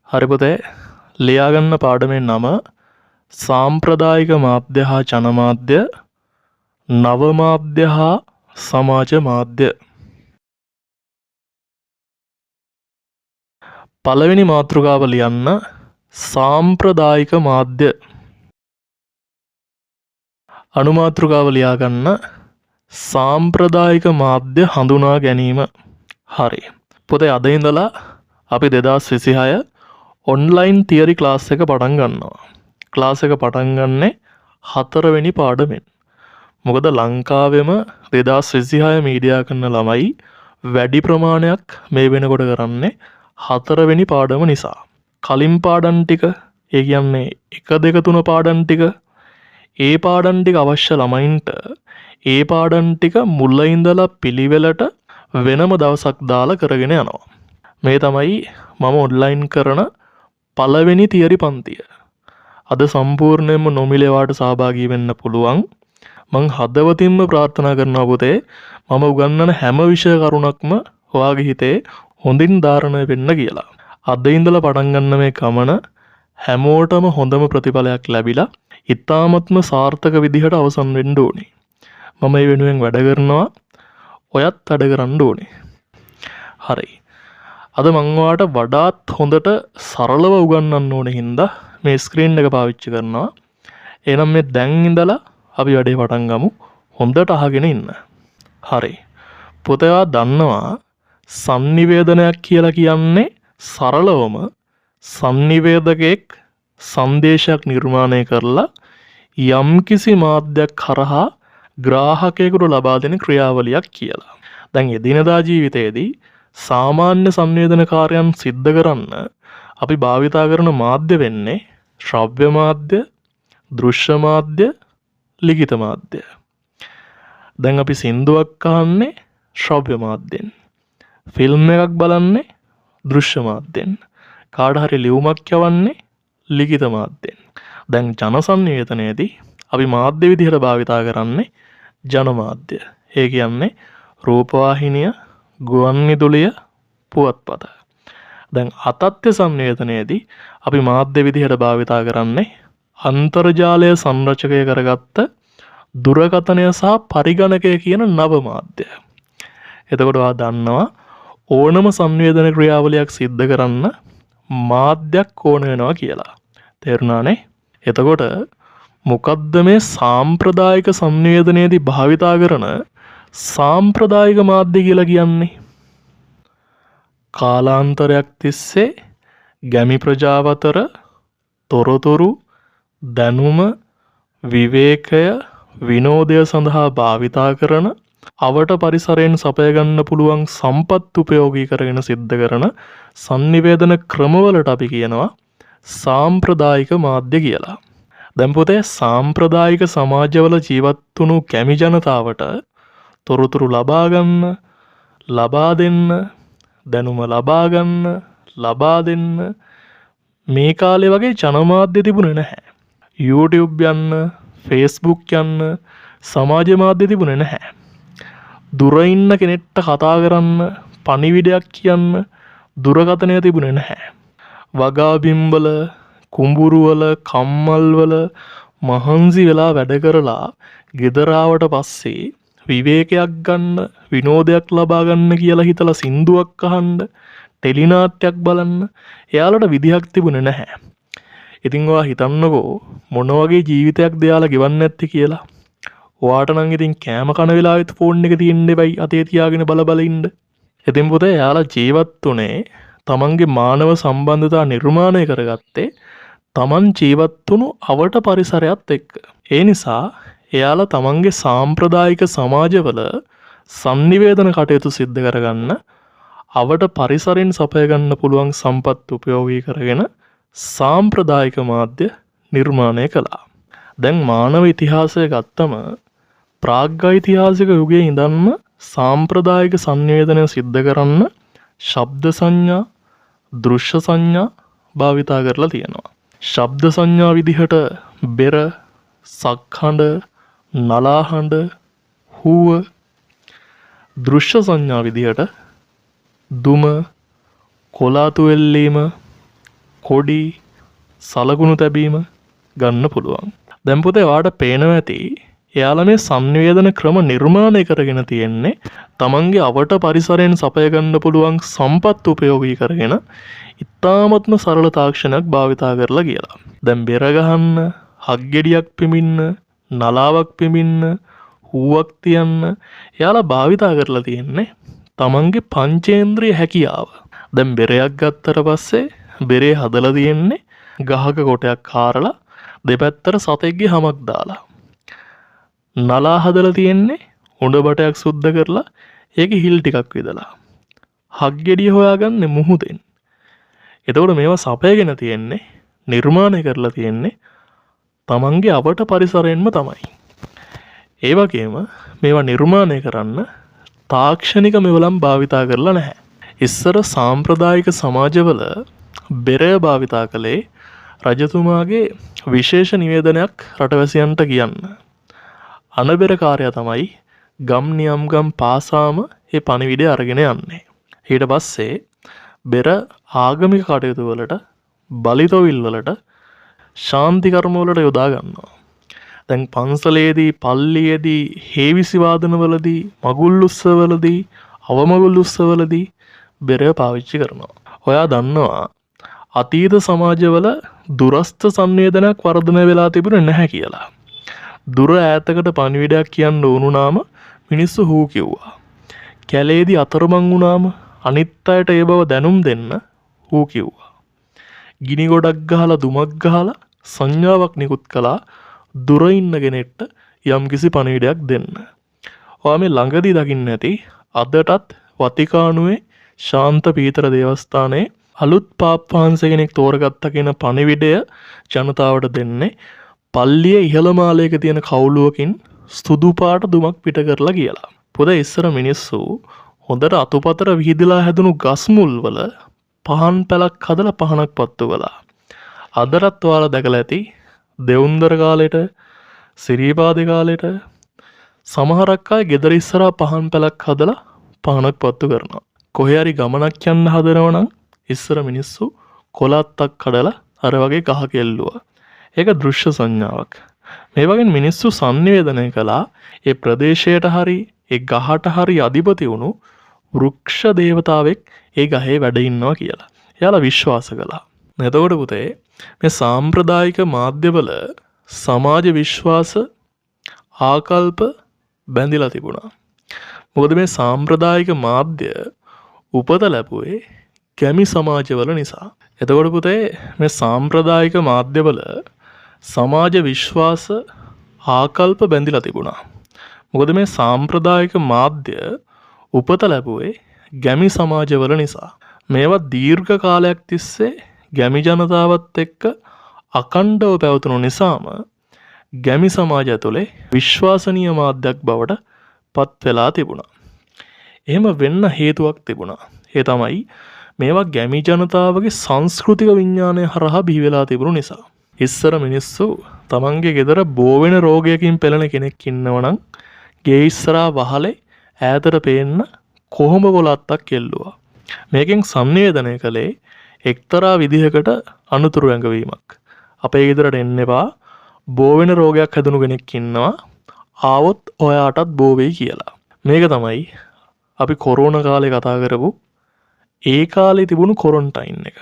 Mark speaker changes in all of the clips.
Speaker 1: හරි පුතේ ලියාගන්න පාඩමේ නම සාම්ප්‍රදායික මාධ්‍ය හා ජනමාධ්‍ය නව මාධ්‍ය හා සමාජ මාධ්‍ය. පළවෙනි මාතෘකාව ලියන්න සාම්ප්‍රදායික මාධ්‍ය. අනුමාතෘකාව ලියාගන්න සාම්ප්‍රදායික මාධ්‍ය හඳුනා ගැනීම. හරි පුතේ අද ඉඳලා අපි 2026 ඔන්ලයින් තියරි ක්ලාස් එක පටන් ගන්නවා. ක්ලාස් එක පටන් ගන්නේ 4 වෙනි පාඩමෙන්. මොකද ලංකාවෙම 2026 මීඩියා කරන ළමයි වැඩි ප්‍රමාණයක් මේ වෙනකොට කරන්නේ 4 වෙනි පාඩම නිසා. කලින් පාඩම් ටික ඒ කියන්නේ 1 2 3 පාඩම් ටික ඒ පාඩම් ටික අවශ්‍ය ළමයින්ට ඒ පාඩම් ටික මුල ඉඳලා පිළිවෙලට වෙනම දවසක් දාලා කරගෙන යනවා. මේ තමයි මම ඔන්ලයින් කරන පළවෙනි තියරි පන්තිය. අද සම්පූර්ණයෙන්ම නොමිලේ වාට සහභාගී වෙන්න පුළුවන්. මං හදවතින්ම ප්‍රාර්ථනා කරනවා පුතේ මම උගන්වන හැම විෂය කරුණක්ම ඔයාගේ හිතේ හොඳින් ධාරණය වෙන්න කියලා. අද ඉඳලා පටන් ගන්න මේ ගමන හැමෝටම හොඳම ප්‍රතිඵලයක් ලැබිලා ඉතාමත්ම සාර්ථක විදිහට අවසන් වෙන්න ඕනේ. මම මේ වෙනුවෙන් වැඩ කරනවා. ඔයත් වැඩ කරන්න ඕනේ. හරි. අද මං ඔයාලට වඩාත් හොඳට සරලව උගන්වන්න ඕනේ හින්දා මේ ස්ක්‍රීන් එක පාවිච්චි කරනවා. එහෙනම් මේ දැන් ඉඳලා අපි වැඩේ පටන් ගමු. හොඳට අහගෙන ඉන්න. හරි. පුතේවා දන්නවා sannivedanayak කියලා කියන්නේ සරලවම sannivedakek සංදේශයක් නිර්මාණය කරලා යම්කිසි මාධ්‍යයක් කරහා ග්‍රාහකයෙකුට ලබා දෙන ක්‍රියාවලියක් කියලා. දැන් එදිනදා ජීවිතයේදී සාමාන්‍ය සංවේදනකාරයන් සිද්ධ කරන්න අපි භාවිතා කරන මාධ්‍ය වෙන්නේ ශ්‍රව්‍ය මාධ්‍ය, දෘශ්‍ය මාධ්‍ය, ලිඛිත මාධ්‍ය. දැන් අපි සින්දුවක් අහන්නේ ශ්‍රව්‍ය මාධ්‍යෙන්. ෆිල්ම් එකක් බලන්නේ දෘශ්‍ය මාධ්‍යෙන්. කාට හරි ලියුමක් යවන්නේ ලිඛිත මාධ්‍යෙන්. දැන් ජන සංවේදනයේදී අපි මාධ්‍ය විදිහට භාවිතා කරන්නේ ජනමාධ්‍ය. ඒ කියන්නේ රූපවාහිනිය, ගුවන්විදුලිය, පුවත්පත. දැන් අතත්ත්ව සංවේදනයේදී අපි මාධ්‍ය විදිහට භාවිතා කරන්නේ අන්තර්ජාලය සංරචකය කරගත්ත දුරකථනය සහ පරිගණකය කියන නව මාධ්‍ය. එතකොට ඔයා දන්නවා ඕනම සංවේදන ක්‍රියාවලියක් සිද්ධ කරන්න මාධ්‍යයක් ඕන වෙනවා කියලා. තේරුණානේ? එතකොට මොකද්ද මේ සාම්ප්‍රදායික සංවේදනයේදී භාවිතා කරන සාම්ප්‍රදායික මාධ්‍ය කියලා කියන්නේ? කාලාන්තරයක් තිස්සේ ගැමි ප්‍රජාව අතර තොරතුරු, දැනුම, විවේකය, විනෝදය සඳහා භාවිතා කරන අවට පරිසරයෙන් සපය ගන්න පුළුවන් සම්පත් උපයෝගී කරගෙන සිද්ධ කරන sannivedana ක්‍රමවලට අපි කියනවා සාම්ප්‍රදායික මාධ්‍ය කියලා. දැන් පුතේ සාම්ප්‍රදායික සමාජවල ජීවත් වුණු කැමි ජනතාවට තොරතුරු ලබා ගන්න, ලබා දෙන්න, දැනුම ලබා ගන්න, ලබා දෙන්න මේ කාලේ වගේ ජනමාධ්‍ය තිබුණේ නැහැ. YouTube යන්න, Facebook යන්න සමාජ මාධ්‍ය තිබුණේ නැහැ. දුර ඉන්න කෙනෙක්ට කතා කරන්න, පණිවිඩයක් කියන්න දුරකථනය තිබුණේ නැහැ. වගා බිම්වල, කුඹුරුවල, කම්මල්වල මහන්සි වෙලා වැඩ කරලා ගෙදර ආවට පස්සේ විවේකයක් ගන්න, විනෝදයක් ලබා ගන්න කියලා හිතලා සින්දුවක් අහන්න, ටෙලිනාට්‍යයක් බලන්න එයාලට විදිහක් තිබුණේ නැහැ. ඉතින් ඔයා හිතන්නකෝ මොන වගේ ජීවිතයක් දෙයාලා ගෙවන්නේ නැත්තේ කියලා. ඔයාට නම් ඉතින් කෑම කන වෙලාවෙත් ෆෝන් එක තියෙන්න වෙයි අතේ තියාගෙන බල බල ඉන්න. ඉතින් පුතේ එයාලා ජීවත් උනේ තමන්ගේ මානව සම්බන්ධතා නිර්මාණය කරගත්තේ තමන් ජීවත් වුණු අවට පරිසරයත් එක්ක. ඒ නිසා එයාලා තමන්ගේ සාම්ප්‍රදායික සමාජවල sannivedana කටයුතු සිද්ධ කරගන්න අවට පරිසරෙන් සපය ගන්න පුළුවන් සම්පත් උපයෝගී කරගෙන සාම්ප්‍රදායික මාධ්‍ය නිර්මාණය කළා. දැන් මානව ඉතිහාසය ගත්තම ප්‍රාග්යිතිහාසික යුගයේ ඉඳන්ම සාම්ප්‍රදායික සංවේදනය සිද්ධ කරන්න ශබ්ද සංඥා, දෘශ්‍ය සංඥා භාවිතා කරලා තියෙනවා. ශබ්ද සංඥා විදිහට බෙර, සක්හඬ, නලාහඬ, හුව. දෘශ්‍ය සංඥා විදිහට දුම, කොලාතු වෙල්ලීම, කොඩි සලකුණු තැබීම ගන්න පුළුවන්. දැන් පුතේ ඔයාලට පේනවා ඇති එයාලා මේ සංවේදන ක්‍රම නිර්මාණය කරගෙන තියෙන්නේ තමන්ගේ අවට පරිසරයෙන් සපය ගන්න පුළුවන් සම්පත් උපයෝගී කරගෙන ඉතාමත්ම සරල තාක්ෂණයක් භාවිතා කරලා කියලා. දැන් බෙර ගහන්න, හක්ගෙඩියක් පිඹින්න, නලාවක් පිඹින්න, හුවක් තියන්න එයාලා භාවිතා කරලා තියෙන්නේ තමන්ගේ පංචේන්ද්‍රිය හැකියාව. දැන් බෙරයක් ගත්තට පස්සේ බෙරේ හදලා තියෙන්නේ ගහක කොටයක් කාරලා දෙපැත්තට සතෙක්ගේ හමක් දාලා. නලා හදලා තියෙන්නේ උඩ බටයක් සුද්ධ කරලා ඒකේ හිල් ටිකක් විදලා. හක්ගෙඩිය හොයාගන්නේ මුහුදෙන්. එතකොට මේවා සපයගෙන තියෙන්නේ නිර්මාණය කරලා තියෙන්නේ තමන්ගේ අවට පරිසරයෙන්ම තමයි. ඒ වගේම මේවා නිර්මාණය කරන්න තාක්ෂණික මෙවලම් භාවිතා කරලා නැහැ. ඉස්සර සාම්ප්‍රදායික සමාජවල බෙරය භාවිතා කළේ රජතුමාගේ විශේෂ නිවේදනයක් රටවැසියන්ට කියන්න. අනබෙරකාරයා තමයි ගම් නියම් ගම් පාසාම ඒ පණිවිඩය අරගෙන යන්නේ. ඊට පස්සේ බෙර ආගමික කටයුතු වලට, බලිතොවිල් වලට, ශාන්ති කර්ම වලට යොදා ගන්නවා. දැන් පන්සලේදී, පල්ලියේදී, හේවිසි වාදනවලදී, මගුල් උත්සවවලදී, අවමගුල් උත්සවවලදී බෙරය පාවිච්චි කරනවා. ඔයා දන්නවා අතීත සමාජවල දුරස්ත සංවේදනයක් වර්ධනය වෙලා තිබුණේ නැහැ කියලා. දුර ඈතකට පණිවිඩයක් කියන්න වුණාම මිනිස්සු හූ කිව්වා. කැලේදී අතරමං වුණාම අනිත් අයට ඒ බව දැනුම් දෙන්න හූ කිව්වා. ගිනි ගොඩක් ගහලා දුමක් ගහලා සංඥාවක් නිකුත් කළා දුර ඉන්න කෙනෙක්ට යම්කිසි පණිවිඩයක් දෙන්න. ඔයා මේ ළඟදී දකින්න ඇති අදටත් වතිකානුවේ ශාන්ත පීතර දේවස්ථානයේ අලුත් පාප්පහන්සේ කෙනෙක් තෝරගත්ත කියන පණිවිඩය ජනතාවට දෙන්නේ පල්ලියේ ඉහළ මාලයක තියෙන කවුලුවකින් සුදු පාට දුමක් පිට කරලා කියලා. පොද ඉස්සර මිනිස්සු හොඳට අතුපතර විහිදලා හැදුණු ගස් මුල් වල පහන් පැලක් හදලා පහනක් පත්තු කළා. අදටත් ඔයාලා දැකලා ඇති දෙවුන්දර කාලෙට, සිරිපාදේ කාලෙට සමහරක් අය ගෙදර ඉස්සරහා පහන් පැලක් හදලා පහනක් පත්තු කරනවා. කොහේ හරි ගමනක් යන්න හදනවා නම් ඉස්සර මිනිස්සු කොලත්තක් කඩලා අර වගේ ගහ කෙල්ලුවා. ඒක දෘශ්‍ය සංඥාවක්. මේ වගේ මිනිස්සු සංනිවේදනය කළා ඒ ප්‍රදේශයට හරි ඒ ගහට හරි අධිපති වුණු වෘක්ෂ දේවතාවෙක් ඒ ගහේ වැඩ ඉන්නවා කියලා. එයාලා විශ්වාස කළා. එතකොට පුතේ මේ සාම්ප්‍රදායික මාධ්‍යවල සමාජ විශ්වාස ආකල්ප බැඳිලා තිබුණා. මොකද මේ සාම්ප්‍රදායික මාධ්‍ය උපත ලැබුවේ ගැමි සමාජවල නිසා. එතකොට පුතේ මේ සාම්ප්‍රදායික මාධ්‍යවල සමාජ විශ්වාස ආකල්ප බැඳිලා තිබුණා. මොකද මේ සාම්ප්‍රදායික මාධ්‍ය උපත ලැබුවේ ගැමි සමාජවල නිසා. මේවා දීර්ඝ කාලයක් තිස්සේ ගැමි ජනතාවත් එක්ක අකණ්ඩව පැවතුණු නිසාම ගැමි සමාජය තුළේ විශ්වාසනීය මාධ්‍යයක් බවට පත් වෙලා තිබුණා. එහෙම වෙන්න හේතුවක් තිබුණා. ඒ තමයි මේවා ගැමි ජනතාවගේ සංස්කෘතික විඥානය හරහා බිහි වෙලා තිබුණු නිසා. ඉස්සර මිනිස්සු තමන්ගේ ගෙදර බෝ වෙන රෝගයකින් පෙළෙන කෙනෙක් ඉන්නවනම් ගේ ඉස්සරහා වහලේ ඈතට පේන්න කොහොඹ කොලත්තක් එල්ලුවා. මේකෙන් සංවේදනය කළේ එක්තරා විදිහකට අනුතුරු ඇඟවීමක්. අපේ ගෙදරට එන්න එපා, බෝ වෙන රෝගයක් හැදුණු කෙනෙක් ඉන්නවා, ආවොත් ඔයාටත් බෝ වෙයි කියලා. මේක තමයි අපි කොරෝනා කාලේ කතා කරපු ඒ කාලේ තිබුණු කොරන්ටයින් එක.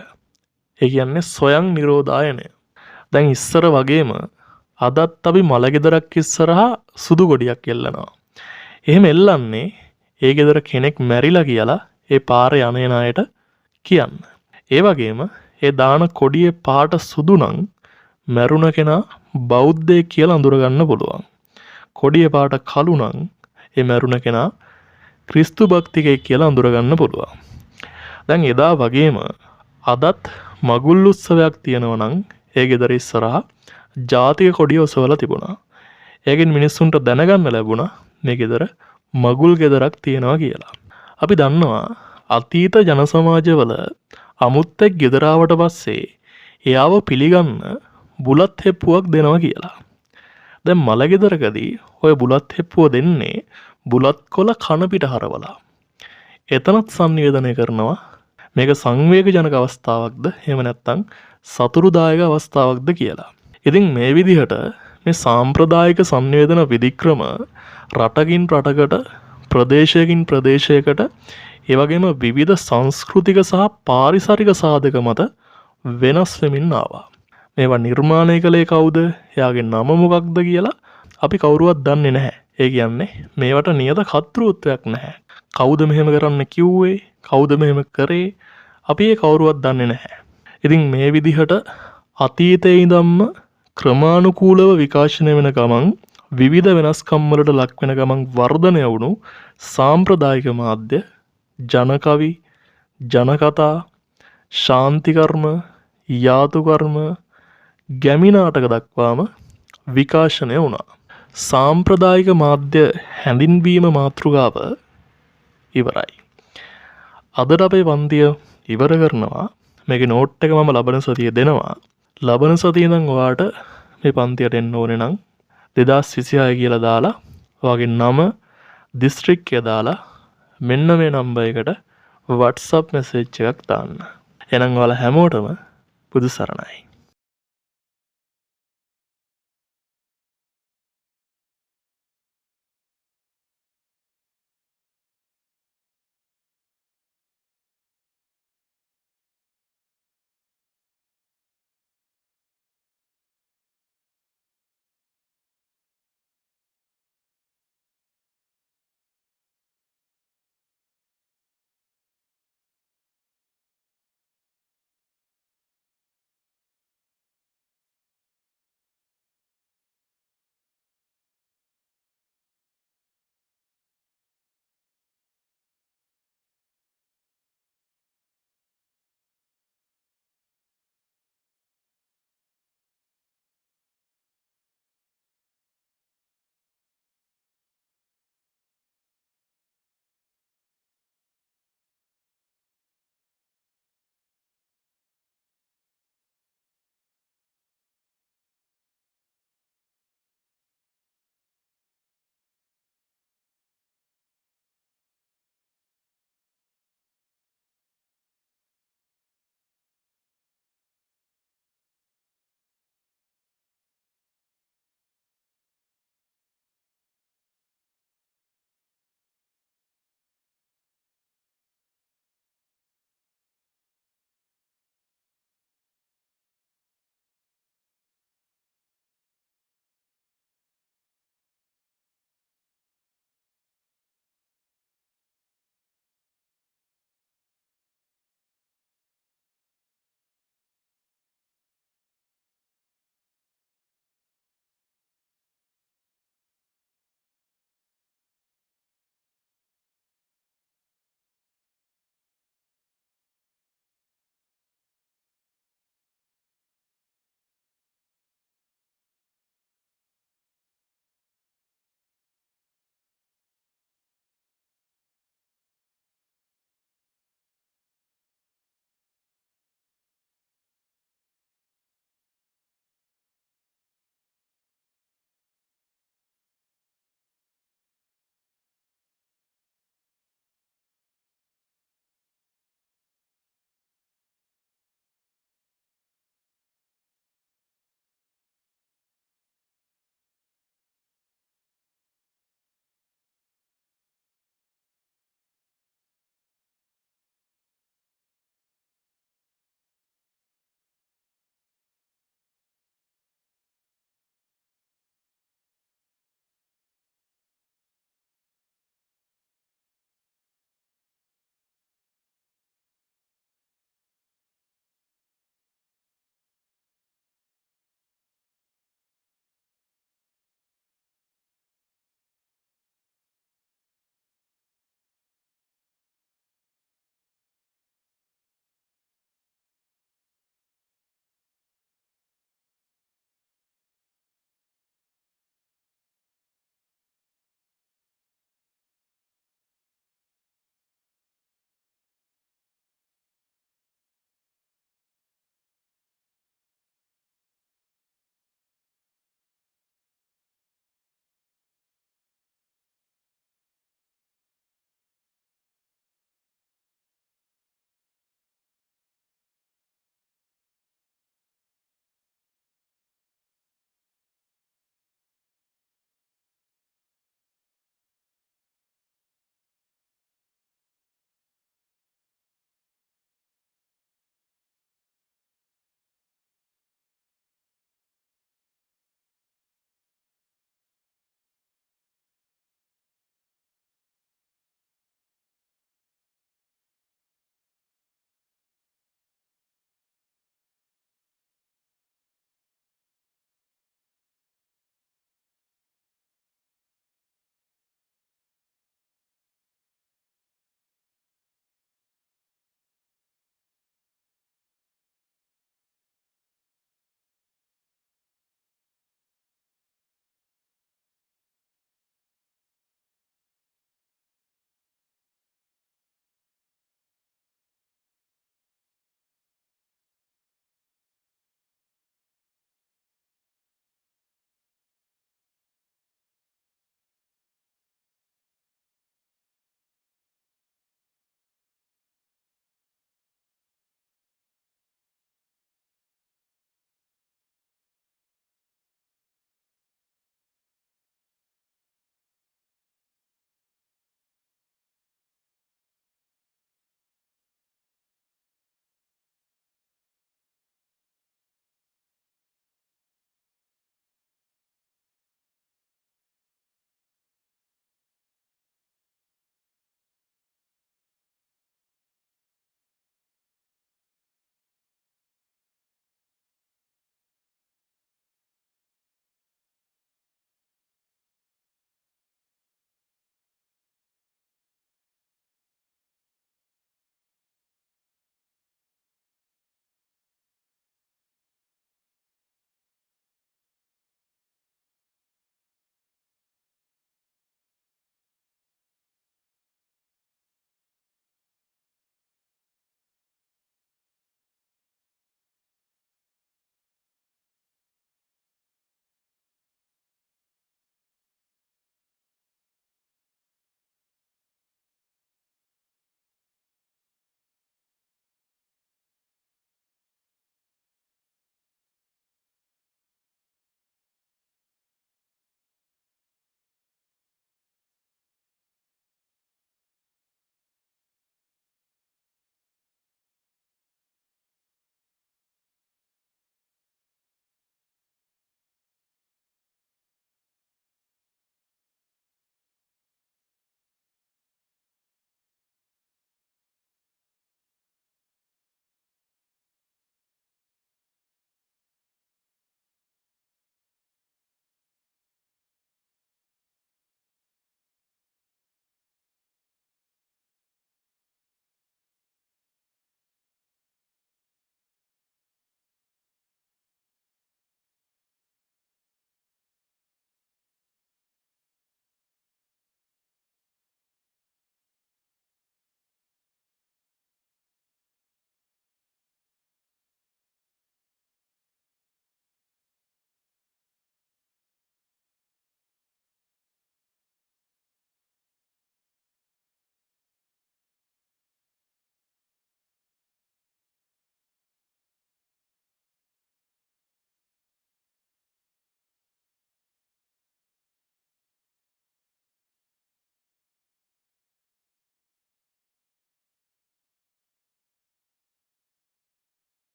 Speaker 1: ඒ කියන්නේ සොයං නිරෝධායනය. දැන් ඉස්සර වගේම අදත් අපි මලගෙදරක් ඉස්සරහා සුදු ගොඩියක් එල්ලනවා. එහෙම එල්ලන්නේ ඒ ගෙදර කෙනෙක් මැරිලා කියලා ඒ පාරේ යන අයට කියන්න. ඒ වගේම ඒ දාන කොඩියේ පාට සුදු නම් මැරුණ කෙනා බෞද්ධයෙක් කියලා අඳුර ගන්න පුළුවන්. කොඩියේ පාට කළු නම් ඒ මැරුණ කෙනා ක්‍රිස්තු භක්තිකයෙක් කියලා අඳුර ගන්න පුළුවන්. දැන් එදා වගේම අදත් මගුල් උත්සවයක් තියෙනවා නම් ඒ ගෙදර ඉස්සරහා ජාතික කොඩිය ඔසවලා තිබුණා. ඒකෙන් මිනිස්සුන්ට දැනගන්න ලැබුණා මේ ගෙදර මගුල් ගෙදරක් තියෙනවා කියලා. අපි දන්නවා අතීත ජන සමාජවල අමුත්තෙක් ගෙදර ආවට පස්සේ එයාව පිළිගන්න බුලත් හෙප්පුවක් දෙනවා කියලා. දැන් මල ගෙදරකදී ඔය බුලත් හෙප්පුව දෙන්නේ බුලත් කොළ කන පිට හරවලා. එතනත් සංවේදනය කරනවා මේක සංවේගජනක අවස්ථාවක්ද එහෙම නැත්නම් සතුරුදායක අවස්ථාවක්ද කියලා. ඉතින් මේ විදිහට මේ සාම්ප්‍රදායික සංවේදන විධික්‍රම රටකින් රටකට ප්‍රදේශයකින් ප්‍රදේශයකට ඒ වගේම විවිධ සංස්කෘතික සහ පාරිසරික සාධක මත වෙනස් වෙමින් ආවා. මේවා නිර්මාණය කළේ කවුද? එයාගේ නම මොකක්ද කියලා අපි කවුරුවත් දන්නේ නැහැ. ඒ කියන්නේ මේවට නියත කර්තෘත්වයක් නැහැ. කවුද මෙහෙම කරන්න කිව්වේ? කවුද මෙහෙම කරේ? අපි ඒ කවුරුවත් දන්නේ නැහැ. ඉතින් මේ විදිහට අතීතයේ ඉඳන්ම ක්‍රමානුකූලව විකාශනය වෙන ගමන් විවිධ වෙනස්කම් වලට ලක් වෙන ගමන් වර්ධනය වුණු සාම්ප්‍රදායික මාධ්‍ය ජනකවි, ජනකතා, ශාන්ති කර්ම, යාතු කර්ම, ගැමි නාටක දක්වාම විකාශනය වුණා. සාම්ප්‍රදායික මාධ්‍ය හැඳින්වීම මාතෘකාව ඉවරයි. අදට අපේ පන්තිය ඉවර කරනවා. මේකේ නෝට් එක මම ලබන සතියේ දෙනවා. ලබන සතියේ ඉඳන් ඔයාට මේ පන්තියට එන්න ඕනේ නම් 2026 කියලා දාලා ඔයාගේ නම දිස්ත්‍රික්කය දාලා මෙන්න මේ නම්බර් එකට WhatsApp මැසේජ් එකක් දාන්න. එහෙනම් ඔයාලා හැමෝටම පුදු සරණයි.